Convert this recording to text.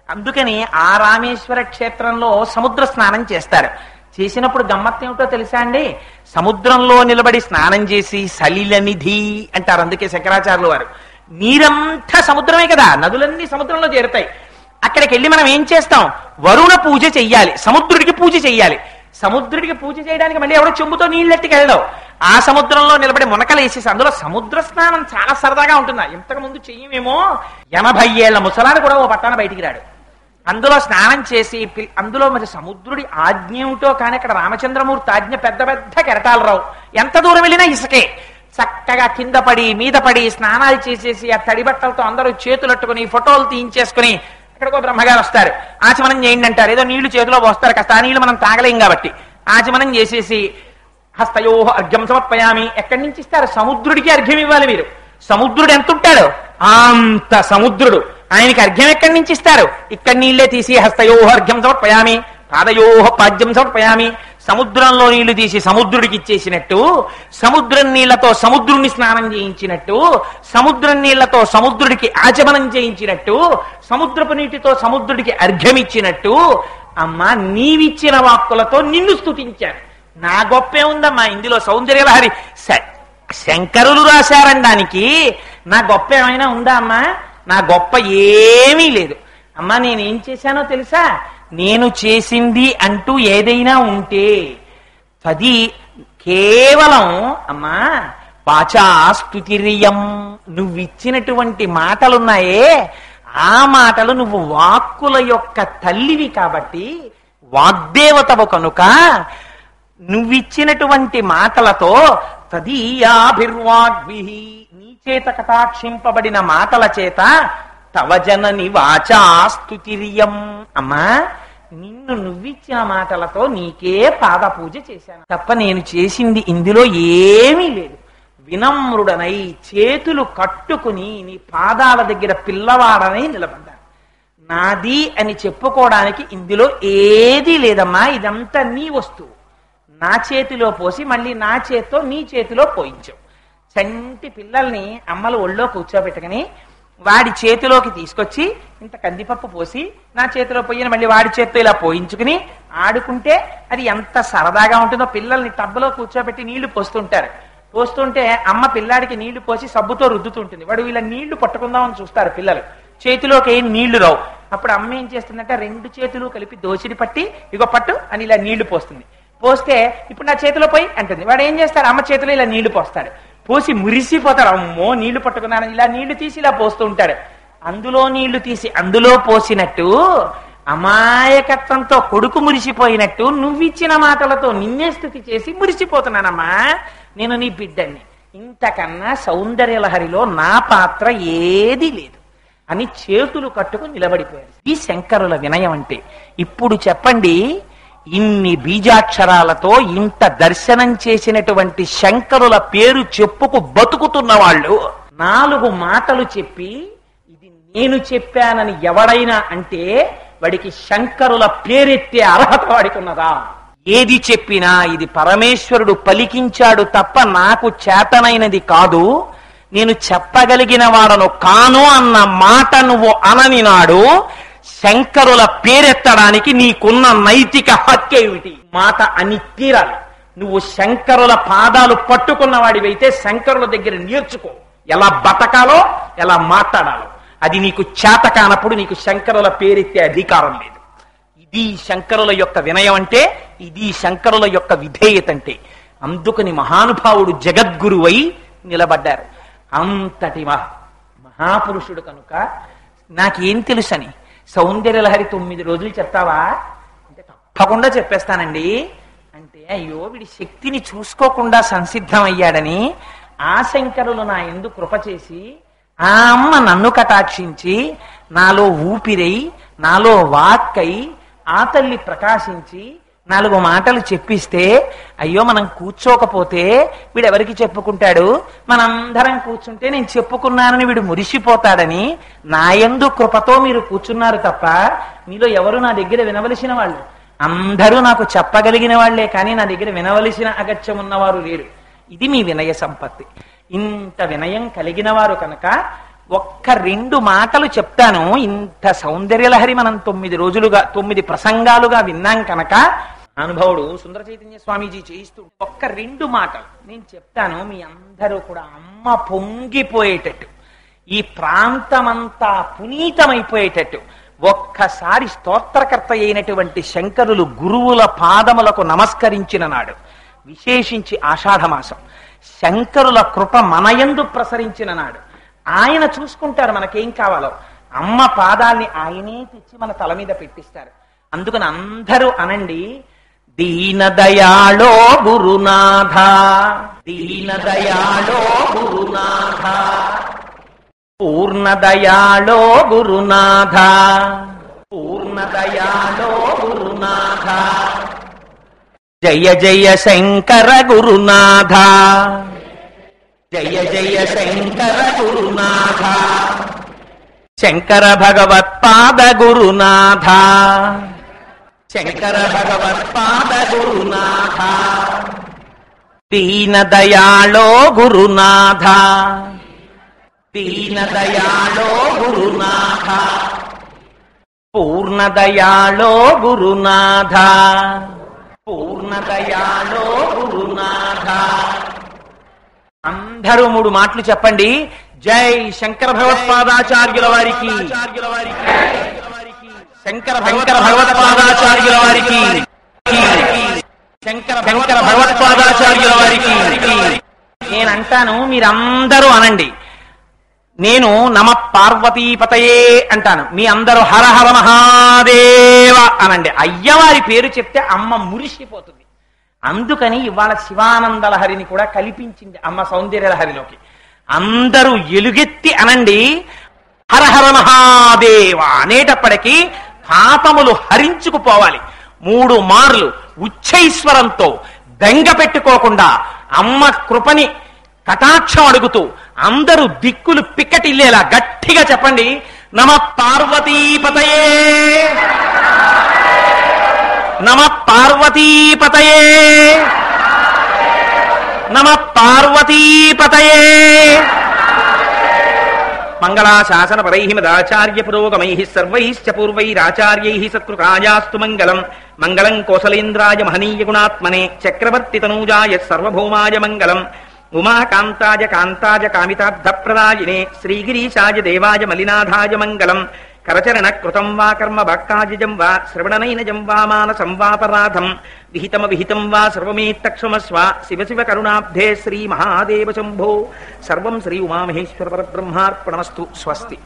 అందుకని ఆ రామేశ్వర క్షేత్రంలో సముద్ర స్నానం చేస్తారు. చేసినప్పుడు గమ్మత్తు ఏమిటో తెలుసా అండి? సముద్రంలో నిలబడి స్నానం చేసి సలిలనిధి అంటారు. అందుకే శంకరాచార్యులు వారు నీరంతా సముద్రమే కదా, నదులన్నీ సముద్రంలో చేరుతాయి. అక్కడికి వెళ్ళి మనం ఏం చేస్తాం? వరుణ పూజ చెయ్యాలి, సముద్రుడికి పూజ చెయ్యాలి. సముద్రుడికి పూజ చేయడానికి మళ్ళీ ఎవడో చెంబుతో నీళ్ళెట్టుకు వెళ్ళడం. ఆ సముద్రంలో నిలబడి మునకలేసేసి అందులో సముద్ర స్నానం చాలా సరదాగా ఉంటుందా? ఇంతకు ముందు చెయ్యమేమో 80 ఏళ్ల ముసలాడు కూడా ఓ పట్టాన బయటికి రాడు. అందులో స్నానం చేసి అందులో మరి సముద్రుడి ఆజ్ఞ ఏమిటో కానీ అక్కడ రామచంద్రమూర్తి ఆజ్ఞ పెద్ద పెద్ద కెరటాలు రావు. ఎంత దూరం వెళ్ళినా ఇసుకే. చక్కగా కింద పడి మీద పడి స్నానాలు చేసేసి ఆ తడి బట్టలతో అందరూ చేతులట్టుకుని ఫోటోలు తీయించేసుకుని అక్కడికో బ్రహ్మగారు వస్తారు. ఆచమనం చేయండి అంటారు. ఏదో నీళ్లు చేతిలో పోస్తారు. కాస్త ఆ నీళ్లు మనం తాగలేం కాబట్టి ఆచమనం చేసేసి హస్తయో అర్ఘ్యం సమర్పయామి. ఎక్కడి నుంచి ఇస్తారు? సముద్రుడికి అర్ఘ్యం ఇవ్వాలి మీరు. సముద్రుడు ఎంత ఉంటాడు అంత సముద్రుడు. ఆయనకి అర్ఘ్యం ఎక్కడి నుంచి ఇస్తారు? ఇక్కడ నీళ్లే తీసి హస్తయో అర్ఘ్యం సమర్పయామి, పాదయో పాద్యం సమర్పయామి. సముద్రంలో నీళ్లు తీసి సముద్రుడికి ఇచ్చేసినట్టు, సముద్రం నీళ్లతో సముద్రుడిని స్నానం చేయించినట్టు, సముద్రం నీళ్లతో సముద్రుడికి ఆచమనం చేయించినట్టు, సముద్రపు నీటితో సముద్రుడికి అర్ఘ్యం ఇచ్చినట్టు, అమ్మా నీవిచ్చిన వాక్కులతో నిన్ను స్తుతించాను. నా గొప్పే ఉందమ్మా ఇందులో. సౌందర్యలహరి శంకరులు రాశారనడానికి నా గొప్ప ఏమైనా ఉందా అమ్మా? నా గొప్ప ఏమీ లేదు అమ్మా. నేనేం చేశానో తెలుసా? నేను చేసింది అంటూ ఏదైనా ఉంటే అది కేవలం అమ్మా వాచా స్తుతిరియం. నువ్విచ్చినటువంటి మాటలున్నాయే ఆ మాటలు నువ్వు వాక్కుల యొక్క తల్లివి కాబట్టి, వాగ్దేవతవు కనుక నువ్విచ్చినటువంటి మాటలతో తదీయాభిర్వాగ్భిః నీ చేత కటాక్షింపబడిన మాటల చేత తవ జనని వాచా స్తుతిరియం. అమ్మా నిన్ను నువ్విచ్చిన మాటలతో నీకే పాద పూజ చేశాను తప్ప నేను చేసింది ఇందులో ఏమీ లేదు. వినమ్రుడనై చేతులు కట్టుకుని నీ పాదాల దగ్గర పిల్లవాడనై నిలబడ్డాను. నాది అని చెప్పుకోవడానికి ఇందులో ఏదీ లేదమ్మా. ఇదంతా నీ వస్తువు. నా చేతిలో పోసి మళ్ళీ నా చేత్తో నీ చేతిలో పోయించావు. చంటి పిల్లల్ని అమ్మలు ఒళ్ళో కూర్చోబెట్టుకుని వాడి చేతిలోకి తీసుకొచ్చి ఇంత కందిపప్పు పోసి నా చేతిలో పోయిన మళ్ళీ వాడి చేతితో ఇలా పోయించుకుని ఆడుకుంటే అది ఎంత సరదాగా ఉంటుందో. పిల్లల్ని టబ్బులో కూర్చోబెట్టి నీళ్లు పోస్తుంటారు. పోస్తుంటే అమ్మ పిల్లాడికి నీళ్లు పోసి సబ్బుతో రుద్దుతుంటుంది. వాడు ఇలా నీళ్లు పట్టుకుందామని చూస్తారు పిల్లలు. చేతిలోకి ఏం నీళ్లు రావు. అప్పుడు అమ్మ ఏం చేస్తుందంటే 2 చేతులు కలిపి దోసిడి పట్టి ఇగో పట్టు అని ఇలా నీళ్లు పోస్తుంది. పోస్తే ఇప్పుడు నా చేతిలో పోయి అంటుంది. వాడు ఏం చేస్తాడు? అమ్మ చేతిలో ఇలా నీళ్లు పోస్తాడు. పోసి మురిసిపోతాడు. అమ్మో నీళ్లు పట్టుకున్నాను. ఇలా నీళ్లు తీసి ఇలా పోస్తూ ఉంటాడు. అందులో నీళ్లు తీసి అందులో పోసినట్టు అమాయకత్వంతో కొడుకు మురిసిపోయినట్టు నువ్విచ్చిన మాటలతో నిన్నే స్తుతి చేసి మురిసిపోతున్నానమ్మా. నేను నీ బిడ్డని. ఇంతకన్నా సౌందర్యలహరిలో నా పాత్ర ఏది లేదు అని చేతులు కట్టుకుని నిలబడిపోయారు. ఈ శంకరుల వినయం అంటే. ఇప్పుడు చెప్పండి, ఇన్ని బీజాక్షరాలతో ఇంత దర్శనం చేసినటువంటి శంకరుల పేరు చెప్పుకు బతుకుతున్న వాళ్ళు 4 మాటలు చెప్పి ఇది నేను చెప్పానని ఎవడైనా అంటే వాడికి శంకరుల పేరెత్తే అర్హత వాడికి ఉన్నదా? ఏది చెప్పినా ఇది పరమేశ్వరుడు పలికించాడు తప్ప నాకు చేతనైనది కాదు, నేను చెప్పగలిగిన వాడను కాను అన్న మాట నువ్వు అనని నాడు శంకరుల పేరెత్తడానికి నీకున్న నైతిక హక్కు ఏమిటి? మాట అని తీరాలి. నువ్వు శంకరుల పాదాలు పట్టుకున్న వాడివైతే శంకరుల దగ్గర నేర్చుకో ఎలా బతకాలో, ఎలా మాట్లాడాలో. అది నీకు చేత కానప్పుడు నీకు శంకరుల పేరెత్తే అధికారం లేదు. ఇది శంకరుల యొక్క వినయం అంటే, ఇది శంకరుల యొక్క విధేయత అంటే. అందుకని మహానుభావుడు జగద్గురువై నిలబడ్డారు. అంతటి మహాపురుషుడు కనుక నాకేం తెలుసని సౌందర్యలహరి 9 రోజులు చెప్తావా అంటే తప్పకుండా చెప్పేస్తానండి అంటే, అయ్యో వీడి శక్తిని చూసుకోకుండా సంసిద్ధం అయ్యాడని ఆ శంకరులు నా యందు కృప చేసి ఆ అమ్మ నన్ను కటాక్షించి నాలో ఊపిరై నాలో వాక్కై ఆ తల్లి ప్రకాశించి 4 మాటలు చెప్పిస్తే, అయ్యో మనం కూర్చోకపోతే వీడెవరికి చెప్పుకుంటాడు, మనందరం కూర్చుంటే నేను చెప్పుకున్నానని వీడు మురిసిపోతాడని నా యందు కృపతో మీరు కూర్చున్నారు తప్ప మీలో ఎవరు నా దగ్గర వినవలసిన వాళ్ళు? అందరూ నాకు చెప్పగలిగిన వాళ్లే కానీ నా దగ్గర వినవలసిన అగత్యం ఉన్నవారు లేరు. ఇది మీ వినయ సంపత్తి. ఇంత వినయం కలిగిన వారు కనుక ఒక్క 2 మాటలు చెప్తాను. ఇంత సౌందర్యలహరి మనం 9 ప్రసంగాలుగా విన్నాం కనుక అనుభవుడు సుందర చైతన్య స్వామీజీ చేయిస్తూ ఒక్క 2 మాటలు నేను చెప్తాను. మీ అందరూ కూడా అమ్మ పొంగిపోయేటట్టు, ఈ ప్రాంతమంతా పునీతమైపోయేటట్టు ఒక్కసారి స్తోత్రకర్త అయినటువంటి శంకరులు గురువుల పాదములకు నమస్కరించిన నాడు, విశేషించి ఆషాఢమాసం శంకరుల కృప మనయందు ప్రసరించిన నాడు, ఆయన చూసుకుంటారు మనకేం కావాలో. అమ్మ పాదాల్ని ఆయనే తెచ్చి మన తల మీద పెట్టిస్తారు. అందుకని అందరూ అనండి, దీనదయాళో గురునాథ, దీనదయాళో గురునాథ, పూర్ణదయాళో గురునాథ, పూర్ణదయాళో గురునాథ, జయ జయ శంకర గురునాథ, జయ జయ శంకర గురునాథ, శంకర భగవత్పాద గురునాథ, శంకర భగవత్పాద గురునాథ, దీనదయాళో గురునాథ, దీనదయాళో గురునాథ, పూర్ణదయాళో గురునాథ, పూర్ణదయాళో గురునాథ. అందరూ 3 మాటలు చెప్పండి. జై శంకర భగవత్పాదాచార్యుల వారికి, శంకర భగవత్పాదాచార్యుల వారికి, శంకర భగవత్పాదాచార్యుల వారికి. నేనంటాను, మీరందరూ అనండి. నేను నమ పార్వతీపతయే అంటాను, మీ అందరూ హర హర మహాదేవ అనండి. అయ్యవారి పేరు చెప్తే అమ్మ మురిసిపోతుంది. అందుకని ఇవాళ శివానందలహరిని కూడా కల్పించింది అమ్మ సౌందర్యలహరిలోకి. అందరూ ఎలుగెత్తి అనండి, హర హర మహాదేవ అనేటప్పటికీ పాపములు హరించుకుపోవాలి. 3 మార్లు ఉచ్చైశ్వరంతో బెంగ పెట్టుకోకుండా అమ్మ కృపని కటాక్షం అడుగుతూ అందరూ దిక్కులు పిక్కటిల్లేలా గట్టిగా చెప్పండి, నమ పార్వతీపతయే, నమ పార్వతీపతయే, నమ పార్వతీపతయే. మంగళాశాసన పరైః మదాచార్య పురోగమైః సర్వైశ్చ పూర్వైరాచార్యైః సత్కృతాయాస్తు మంగళం. మంగళం కోసలేంద్రాయ మహనీయ గుణాత్మనే చక్రవర్తి తనూజాయ సర్వభౌమాయ మంగళం. ఉమాకాంతాయ కాంతాయ కామితార్థప్రదాయినే శ్రీగిరీశాయ దేవాయ మలినాథాయ మంగళం. కరచరణ కృతం వా కర్మ భక్తాజిజం వా శ్రవణనైనజం వా మానసం వాపరాధం విహితం వా సర్వమేత్తక్షమస్వ. శివ శివ కరుణాబ్ధే శ్రీ మహాదేవ శంభో. సర్వం శ్రీ ఉమామహేశ్వర పరబ్రహ్మార్పణమస్తు. స్వస్తి.